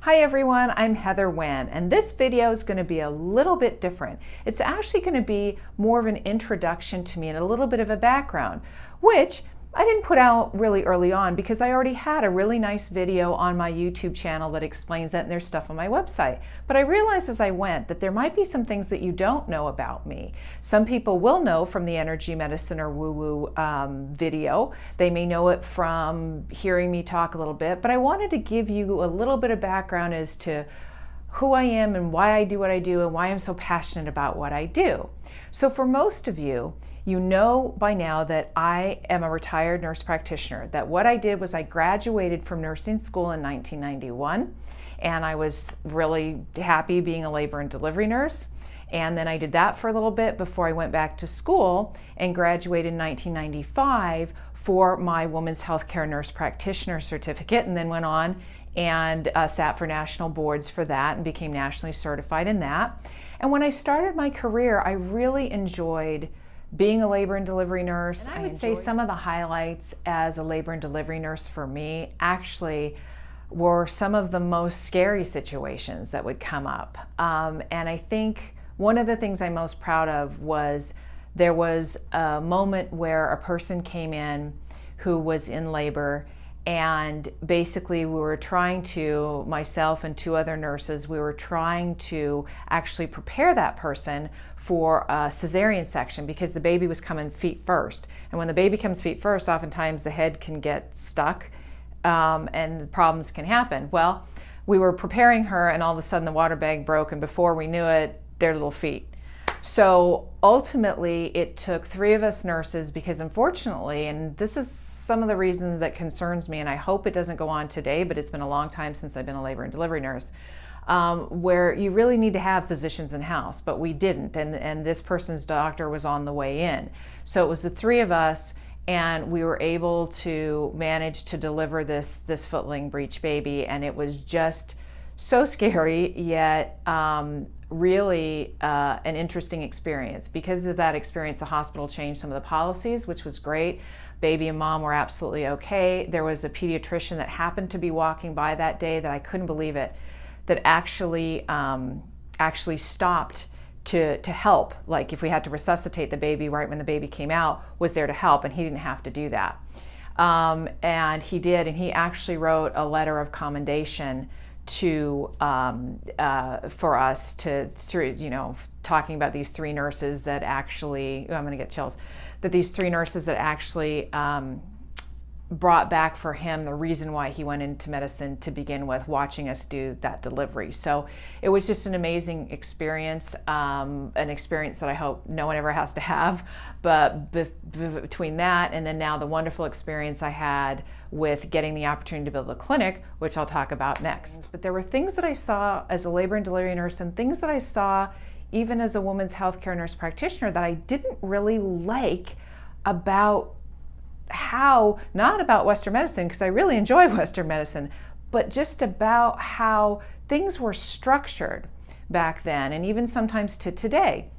Hi everyone, I'm Heather Wen, and this video is going to be a little bit different. It's actually going to be more of an introduction to me and a little bit of a background, which I didn't put out really early on because I already had a really nice video on my YouTube channel that explains that, and there's stuff on my website. But I realized as I went that there might be some things that you don't know about me. Some people will know from the energy medicine or woo-woo video. They may know it from hearing me talk a little bit, but I wanted to give you a little bit of background as to who I am and why I do what I do and why I'm so passionate about what I do. So for most of you, you know by now that I am a retired nurse practitioner, that what I did was I graduated from nursing school in 1991, and I was really happy being a labor and delivery nurse. And then I did that for a little bit before I went back to school and graduated in 1995 for my Women's Healthcare Nurse Practitioner certificate, and then went on and sat for national boards for that and became nationally certified in that. And when I started my career, I really enjoyed being a labor and delivery nurse. And I would say some of the highlights as a labor and delivery nurse for me actually were some of the most scary situations that would come up. And I think one of the things I'm most proud of was there was a moment where a person came in who was in labor, and basically we were trying to, myself and two other nurses, we were trying to actually prepare that person for a cesarean section because the baby was coming feet first. And when the baby comes feet first, oftentimes the head can get stuck and problems can happen. Well, we were preparing her and all of a sudden the water bag broke, and before we knew it, their little feet. So ultimately it took three of us nurses because unfortunately, and this is some of the reasons that concerns me, and I hope it doesn't go on today, but it's been a long time since I've been a labor and delivery nurse, where you really need to have physicians in house, but we didn't, and this person's doctor was on the way in. So it was the three of us, and we were able to manage to deliver this footling breech baby, and it was just so scary, yet really an interesting experience. Because of that experience, the hospital changed some of the policies, which was great. Baby and mom were absolutely okay. There was a pediatrician that happened to be walking by that day that I couldn't believe it, that actually stopped to help. Like if we had to resuscitate the baby right when the baby came out, was there to help, and he didn't have to do that. And he did, and he actually wrote a letter of commendation to for us to, through, you know, talking about these three nurses that actually, I'm gonna get chills, that these three nurses that actually brought back for him the reason why he went into medicine to begin with, watching us do that delivery. So it was just an amazing experience, an experience that I hope no one ever has to have. But between that and then now the wonderful experience I had with getting the opportunity to build a clinic, which I'll talk about next. But there were things that I saw as a labor and delivery nurse and things that I saw even as a women's healthcare nurse practitioner that I didn't really like about how, not about Western medicine, because I really enjoy Western medicine, but just about how things were structured back then and even sometimes to today.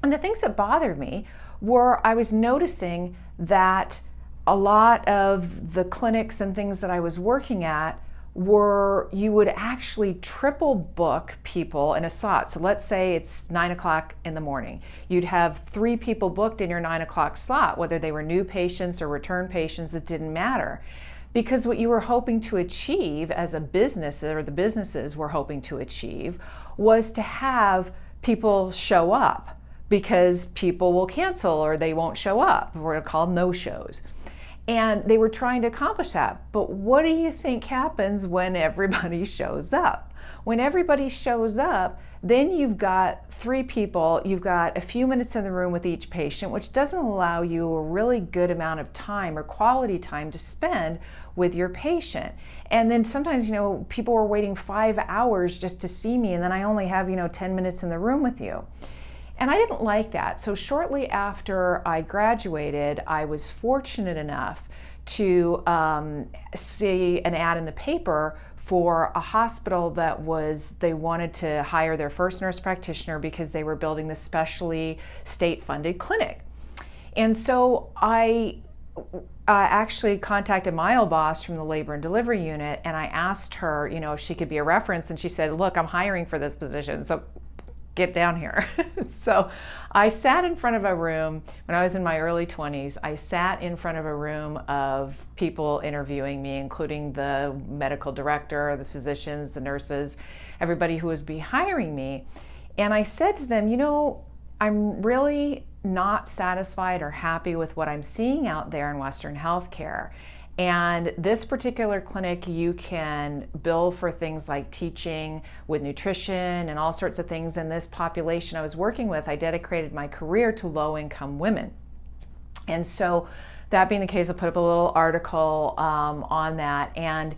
And the things that bothered me were I was noticing that a lot of the clinics and things that I was working at were, you would actually triple book people in a slot. So let's say it's 9 o'clock in the morning. You'd have 3 people booked in your 9 o'clock slot, whether they were new patients or return patients, it didn't matter. Because what you were hoping to achieve as a business, or the businesses were hoping to achieve, was to have people show up, because people will cancel or they won't show up. We're called no-shows. And they were trying to accomplish that. But what do you think happens when everybody shows up? When everybody shows up, then you've got 3 people, you've got a few minutes in the room with each patient, which doesn't allow you a really good amount of time or quality time to spend with your patient. And then sometimes, you know, people were waiting 5 hours just to see me, and then I only have, 10 minutes in the room with you. And I didn't like that. So shortly after I graduated, I was fortunate enough to see an ad in the paper for a hospital that they wanted to hire their first nurse practitioner because they were building this specially state-funded clinic. And so I I actually contacted my old boss from the labor and delivery unit, and I asked her, if she could be a reference, and she said, look, I'm hiring for this position, so get down here. So I sat in front of a room when I was in my early 20s. I sat in front of a room of people interviewing me, including the medical director, the physicians, the nurses, everybody who would be hiring me. And I said to them, I'm really not satisfied or happy with what I'm seeing out there in Western healthcare. And this particular clinic, you can bill for things like teaching with nutrition and all sorts of things. And this population I was working with, I dedicated my career to low-income women. And so that being the case, I put up a little article on that. And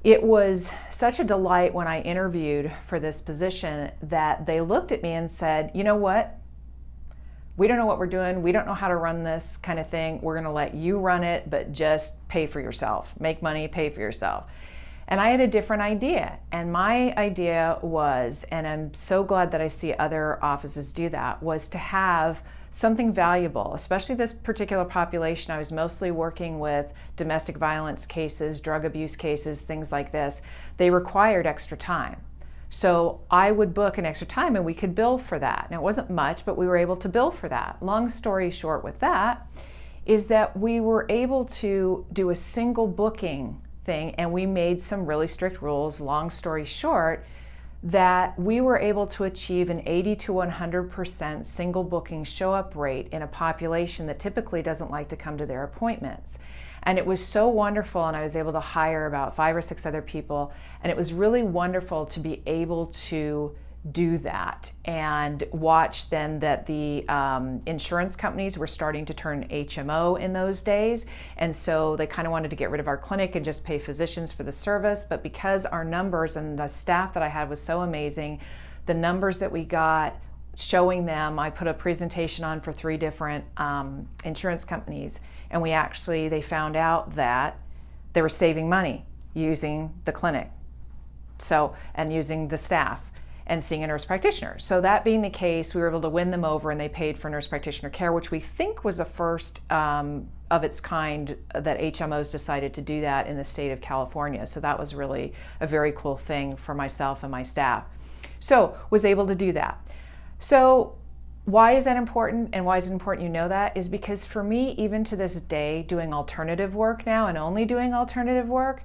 it was such a delight when I interviewed for this position that they looked at me and said, you know what? We don't know what we're doing. We don't know how to run this kind of thing. We're going to let you run it, but just pay for yourself. Make money, pay for yourself. And I had a different idea. And my idea was, and I'm so glad that I see other offices do that, was to have something valuable, especially this particular population. I was mostly working with domestic violence cases, drug abuse cases, things like this. They required extra time. So I would book an extra time and we could bill for that. Now it wasn't much, but we were able to bill for that. Long story short with that is that we were able to do a single booking thing, and we made some really strict rules. Long story short, that we were able to achieve an 80 to 100% single booking show up rate in a population that typically doesn't like to come to their appointments. And it was so wonderful, and I was able to hire about 5 or 6 other people, and it was really wonderful to be able to do that and watch then that the insurance companies were starting to turn HMO in those days, and so they kind of wanted to get rid of our clinic and just pay physicians for the service. But because our numbers and the staff that I had was so amazing, the numbers that we got showing them, I put a presentation on for 3 different insurance companies, and they found out that they were saving money using the clinic, and using the staff and seeing a nurse practitioner. So that being the case, we were able to win them over, and they paid for nurse practitioner care, which we think was the first of its kind that HMOs decided to do that in the state of California. So that was really a very cool thing for myself and my staff. So was able to do that. So why is that important, and why is it important you know that? Is because for me, even to this day, doing alternative work now and only doing alternative work,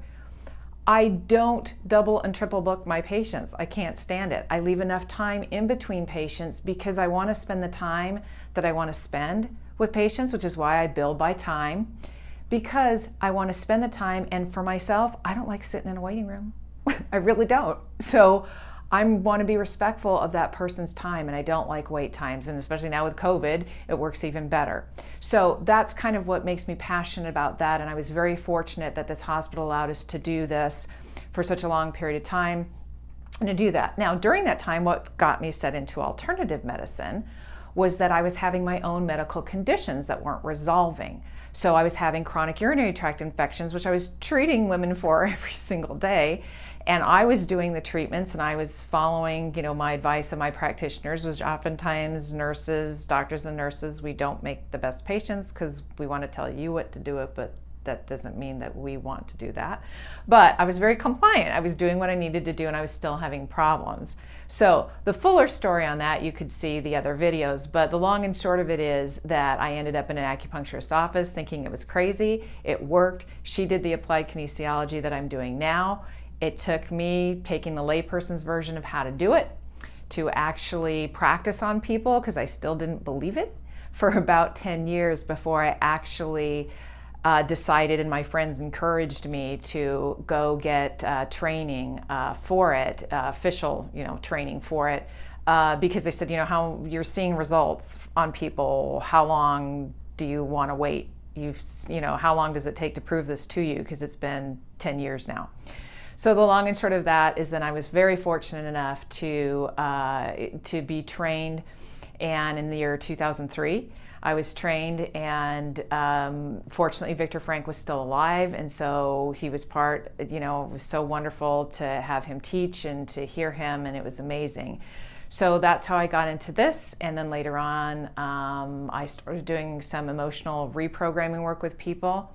I don't double and triple book my patients. I can't stand it. I leave enough time in between patients because I want to spend the time that I want to spend with patients, which is why I bill by time, because I want to spend the time. And for myself, I don't like sitting in a waiting room. I really don't. So I want to be respectful of that person's time, and I don't like wait times, and especially now with COVID, it works even better. So that's kind of what makes me passionate about that, and I was very fortunate that this hospital allowed us to do this for such a long period of time and to do that. Now, during that time, what got me set into alternative medicine was that I was having my own medical conditions that weren't resolving. So I was having chronic urinary tract infections, which I was treating women for every single day. And I was doing the treatments, and I was following, my advice of my practitioners, which oftentimes nurses, doctors and nurses, we don't make the best patients because we want to tell you what to do it, but that doesn't mean that we want to do that. But I was very compliant. I was doing what I needed to do, and I was still having problems. So the fuller story on that, you could see the other videos, but the long and short of it is that I ended up in an acupuncturist's office thinking it was crazy. It worked. She did the applied kinesiology that I'm doing now. It took me taking the layperson's version of how to do it to actually practice on people, because I still didn't believe it, for about 10 years before I actually decided, and my friends encouraged me to go get training for it, official training for it, because they said, how you're seeing results on people, how long do you want to wait? How long does it take to prove this to you? Because it's been 10 years now. So the long and short of that is that I was very fortunate enough to be trained, and in the year 2003, I was trained, and fortunately Victor Frank was still alive, and so he was it was so wonderful to have him teach and to hear him, and it was amazing. So that's how I got into this. And then later on, I started doing some emotional reprogramming work with people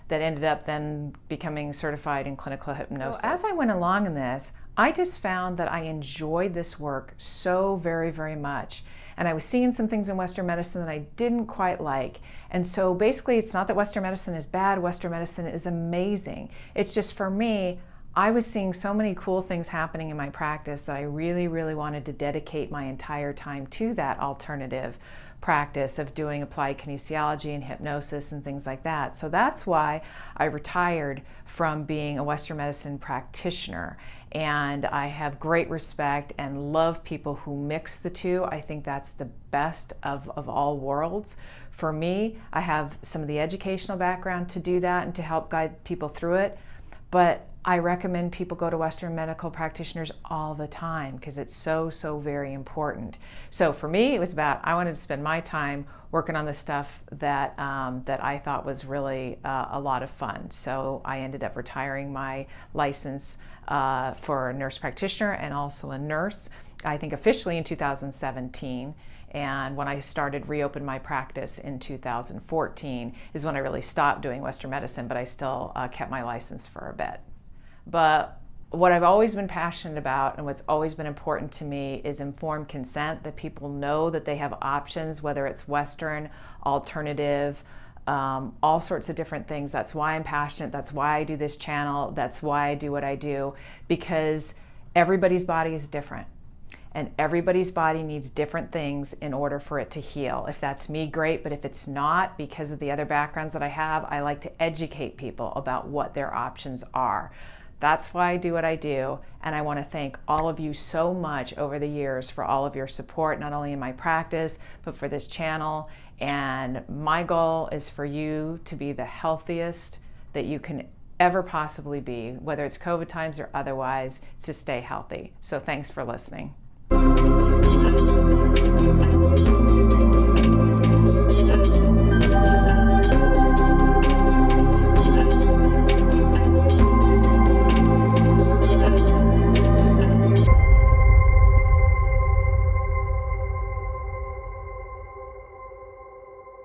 that ended up then becoming certified in clinical hypnosis. So as I went along in this, I just found that I enjoyed this work so very, very much. And I was seeing some things in Western medicine that I didn't quite like. And so basically, it's not that Western medicine is bad. Western medicine is amazing. It's just, for me, I was seeing so many cool things happening in my practice that I really, really wanted to dedicate my entire time to that alternative practice of doing applied kinesiology and hypnosis and things like that. So that's why I retired from being a Western medicine practitioner. And I have great respect and love people who mix the two. I think that's the best of all worlds. For me, I have some of the educational background to do that and to help guide people through it. But I recommend people go to Western medical practitioners all the time because it's so, so very important. So for me, it was about, I wanted to spend my time working on the stuff that I thought was really a lot of fun. So I ended up retiring my license for a nurse practitioner and also a nurse, I think officially in 2017. And when I started reopen my practice in 2014 is when I really stopped doing Western medicine, but I still kept my license for a bit. But what I've always been passionate about and what's always been important to me is informed consent, that people know that they have options, whether it's Western, alternative, all sorts of different things. That's why I'm passionate. That's why I do this channel. That's why I do what I do, because everybody's body is different. And everybody's body needs different things in order for it to heal. If that's me, great, but if it's not, because of the other backgrounds that I have, I like to educate people about what their options are. That's why I do what I do, and I want to thank all of you so much over the years for all of your support, not only in my practice, but for this channel. And my goal is for you to be the healthiest that you can ever possibly be, whether it's COVID times or otherwise, to stay healthy. So thanks for listening.